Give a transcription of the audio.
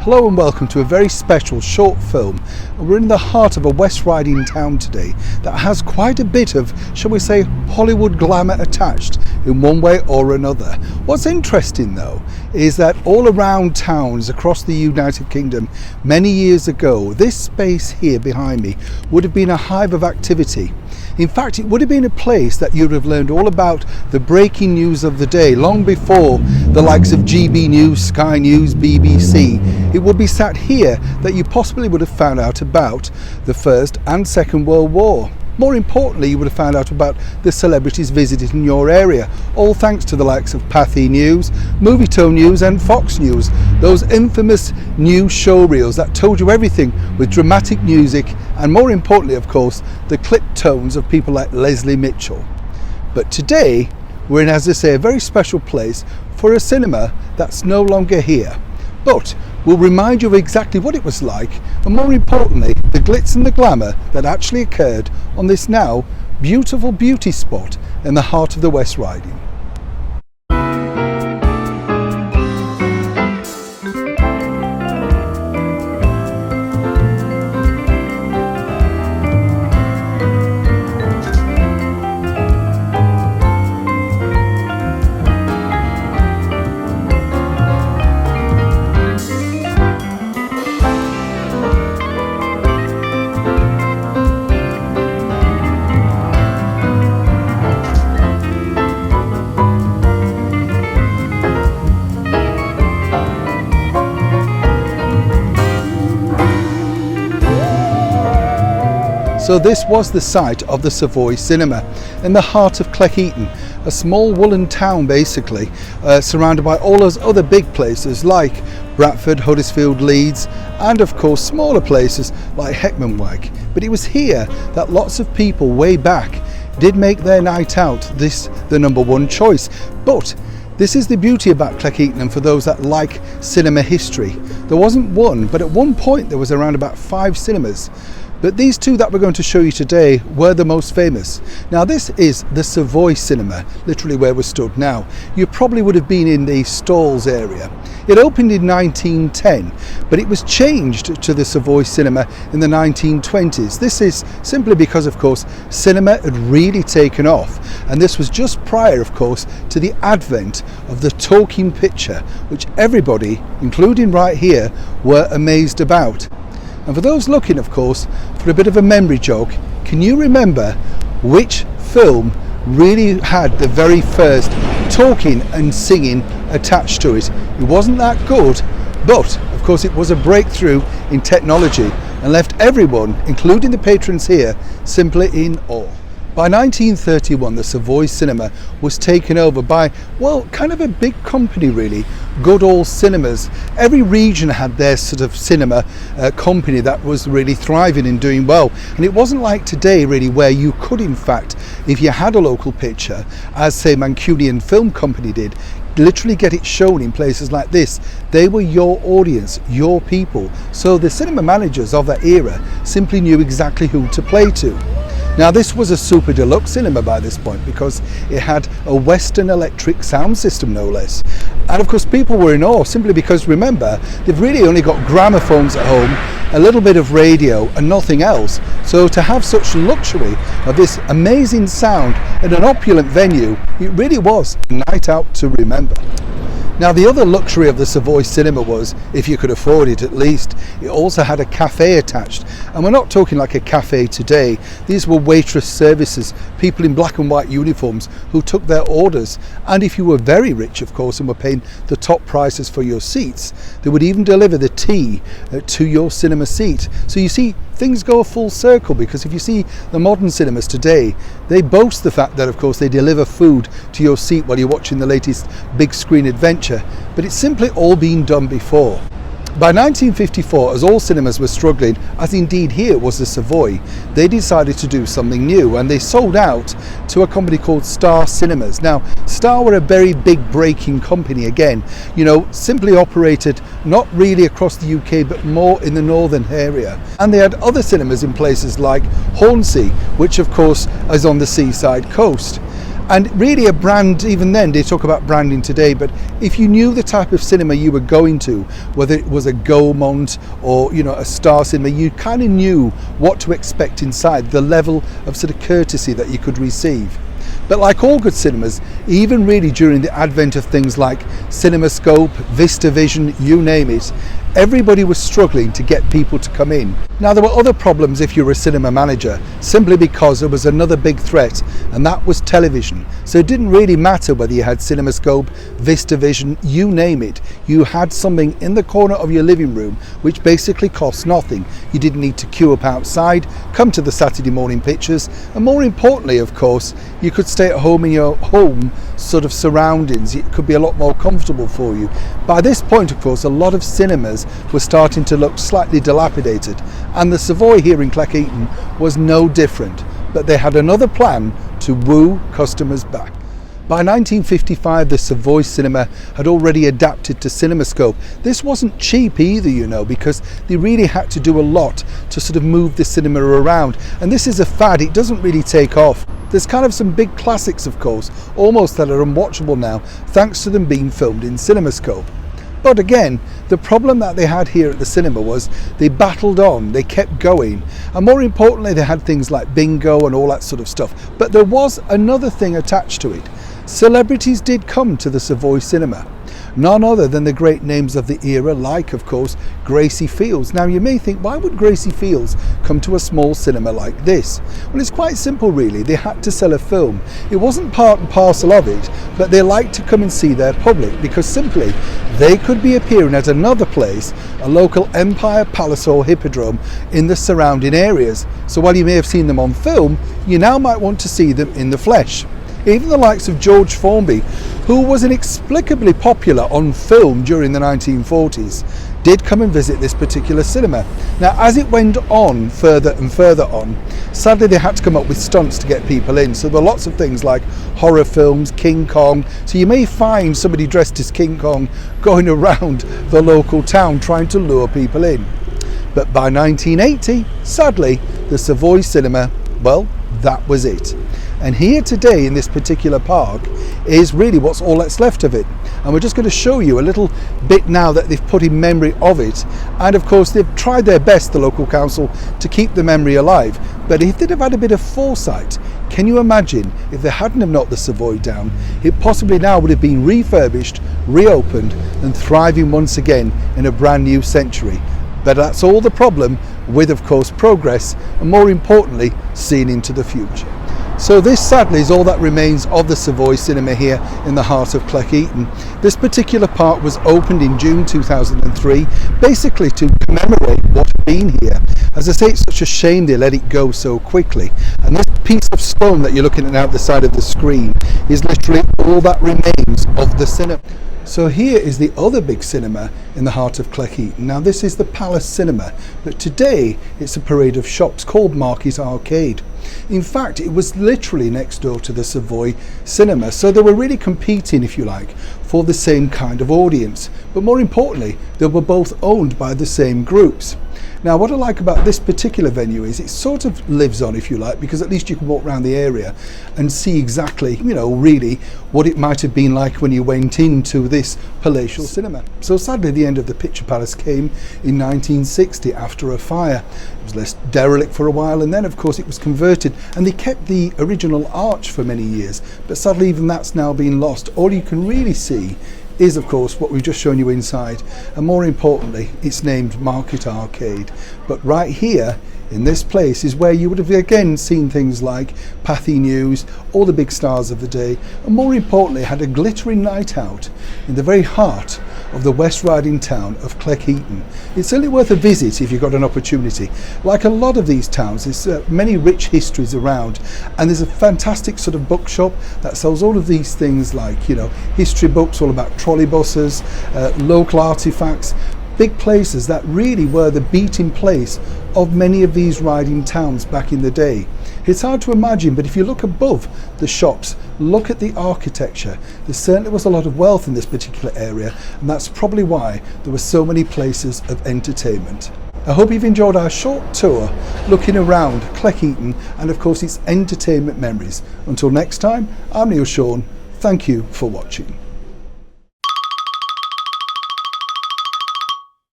Hello and welcome to a very special short film. We're in the heart of a West Riding town today that has quite a bit of, shall we say, Hollywood glamour attached in one way or another. What's interesting though is that all around towns across the United Kingdom many years ago, this space here behind me would have been a hive of activity. In fact, it would have been a place that you'd have learned all about the breaking news of the day long before the likes of GB News, Sky News, BBC. It would be sat here that you possibly would have found out about the First and Second World War. More importantly, you would have found out about the celebrities visiting your area, all thanks to the likes of Pathy News, Movietone News and Fox News, those infamous news show reels that told you everything with dramatic music and, more importantly of course, the clipped tones of people like Leslie Mitchell. But today we're in, as I say, a very special place for a cinema that's no longer here. But we'll remind you of exactly what it was like, and more importantly, the glitz and the glamour that actually occurred on this now beautiful beauty spot in the heart of the West Riding. So this was the site of the Savoy cinema in the heart of Cleckheaton, a small woolen town basically, surrounded by all those other big places like Bradford, Huddersfield, Leeds, and of course smaller places like Heckmanweg. But it was here that lots of people way back did make their night out this the number one choice. But this is the beauty about Cleckheaton, and for those that like cinema history, there wasn't one, but at one point there was around about 5 cinemas. But these two that we're going to show you today were the most famous. Now this is the Savoy cinema, literally where we're stood now. You probably would have been in the stalls area. It opened in 1910, but it was changed to the Savoy cinema in the 1920s. This is simply because, of course, cinema had really taken off, and this was just prior, of course, to the advent of the talking picture, which everybody, including right here, were amazed about. And for those looking, of course, for a bit of a memory jog, can you remember which film really had the very first talking and singing attached to it? It wasn't that good, but of course it was a breakthrough in technology and left everyone, including the patrons here, simply in awe. By 1931, the Savoy cinema was taken over by, well, kind of a big company really, Goodall Cinemas. Every region had their sort of cinema company that was really thriving and doing well. And it wasn't like today really, where you could in fact, if you had a local picture, as say Mancunian Film Company did, literally get it shown in places like this. They were your audience, your people. So the cinema managers of that era simply knew exactly who to play to. Now this was a super deluxe cinema by this point because it had a Western electric sound system, no less. And of course people were in awe simply because, remember, they've really only got gramophones at home, a little bit of radio and nothing else. So to have such luxury of this amazing sound in an opulent venue, it really was a night out to remember. Now the other luxury of the Savoy cinema was, if you could afford it at least, it also had a cafe attached. And we're not talking like a cafe today. These were waitress services, people in black and white uniforms who took their orders. And if you were very rich, of course, and were paying the top prices for your seats, they would even deliver the tea to your cinema seat. So you see, things go a full circle, because if you see the modern cinemas today, they boast the fact that, of course, they deliver food to your seat while you're watching the latest big screen adventure, but it's simply all been done before. By 1954, as all cinemas were struggling, as indeed here was the Savoy, they decided to do something new, and they sold out to a company called Star Cinemas. Now, Star were a very big breaking company again, you know, simply operated not really across the UK, but more in the northern area. And they had other cinemas in places like Hornsey, which of course is on the seaside coast. And really a brand, even then, they talk about branding today, but if you knew the type of cinema you were going to, whether it was a Gaumont or, you know, a Star Cinema, you kind of knew what to expect inside, the level of sort of courtesy that you could receive. But like all good cinemas, even really during the advent of things like CinemaScope, VistaVision, you name it, everybody was struggling to get people to come in. Now there were other problems if you were a cinema manager, simply because there was another big threat, and that was television. So it didn't really matter whether you had CinemaScope, VistaVision, you name it. You had something in the corner of your living room which basically cost nothing. You didn't need to queue up outside, come to the Saturday morning pictures, and more importantly, of course, you could stay at home in your home sort of surroundings. It could be a lot more comfortable for you. By this point, of course, a lot of cinemas were starting to look slightly dilapidated, and the Savoy here in Cleckheaton was no different, but they had another plan to woo customers back. By 1955, the Savoy cinema had already adapted to CinemaScope. This wasn't cheap either, you know, because they really had to do a lot to sort of move the cinema around. And this is a fad, it doesn't really take off. There's kind of some big classics, of course, almost that are unwatchable now, thanks to them being filmed in CinemaScope. But again, the problem that they had here at the cinema was they battled on, they kept going, and more importantly they had things like bingo and all that sort of stuff. But there was another thing attached to it. Celebrities did come to the Savoy cinema. None other than the great names of the era, like of course Gracie Fields. Now you may think, why would Gracie Fields come to a small cinema like this? Well, it's quite simple really. They had to sell a film. It wasn't part and parcel of it, but they liked to come and see their public because simply they could be appearing at another place, a local Empire, Palace or Hippodrome in the surrounding areas. So while you may have seen them on film, you now might want to see them in the flesh. Even the likes of George Formby, who was inexplicably popular on film during the 1940s, did come and visit this particular cinema. Now, as it went on further and further on, sadly they had to come up with stunts to get people in. So there were lots of things like horror films, King Kong. So you may find somebody dressed as King Kong going around the local town trying to lure people in. But by 1980, sadly, the Savoy cinema, well, that was it. And here today in this particular park is really what's all that's left of it. And we're just going to show you a little bit now that they've put in memory of it. And of course they've tried their best, the local council, to keep the memory alive. But if they'd have had a bit of foresight, can you imagine if they hadn't have knocked the Savoy down, it possibly now would have been refurbished, reopened and thriving once again in a brand new century. But that's all the problem with, of course, progress and more importantly, seeing into the future. So this sadly is all that remains of the Savoy cinema here in the heart of Cleckheaton. This particular park was opened in June 2003, basically to commemorate what had been here. As I say, it's such a shame they let it go so quickly. And this piece of stone that you're looking at now at the side of the screen is literally all that remains of the cinema. So here is the other big cinema in the heart of Cleckheaton. Now this is the Palace Cinema, but today it's a parade of shops called Market Arcade. In fact, it was literally next door to the Savoy Cinema, so they were really competing, if you like, for the same kind of audience. But more importantly, they were both owned by the same groups. Now what I like about this particular venue is it sort of lives on, if you like, because at least you can walk around the area and see exactly, you know, really what it might have been like when you went into this palatial cinema. So sadly the end of the Picture Palace came in 1960 after a fire. It was left derelict for a while and then of course it was converted and they kept the original arch for many years, but sadly even that's now been lost. All you can really see is of course what we've just shown you inside, and more importantly it's named Market Arcade. But right here in this place is where you would have again seen things like Pathy News, all the big stars of the day, and more importantly had a glittering night out in the very heart of the West Riding town of Cleckheaton. It's certainly worth a visit if you've got an opportunity. Like a lot of these towns, there's many rich histories around, and there's a fantastic sort of bookshop that sells all of these things like, you know, history books all about trolleybuses, local artifacts, big places that really were the beating place of many of these riding towns back in the day. It's hard to imagine, but if you look above the shops, look at the architecture. There certainly was a lot of wealth in this particular area, and that's probably why there were so many places of entertainment. I hope you've enjoyed our short tour looking around Cleckheaton and of course its entertainment memories. Until next time, I'm Neil Sean. Thank you for watching.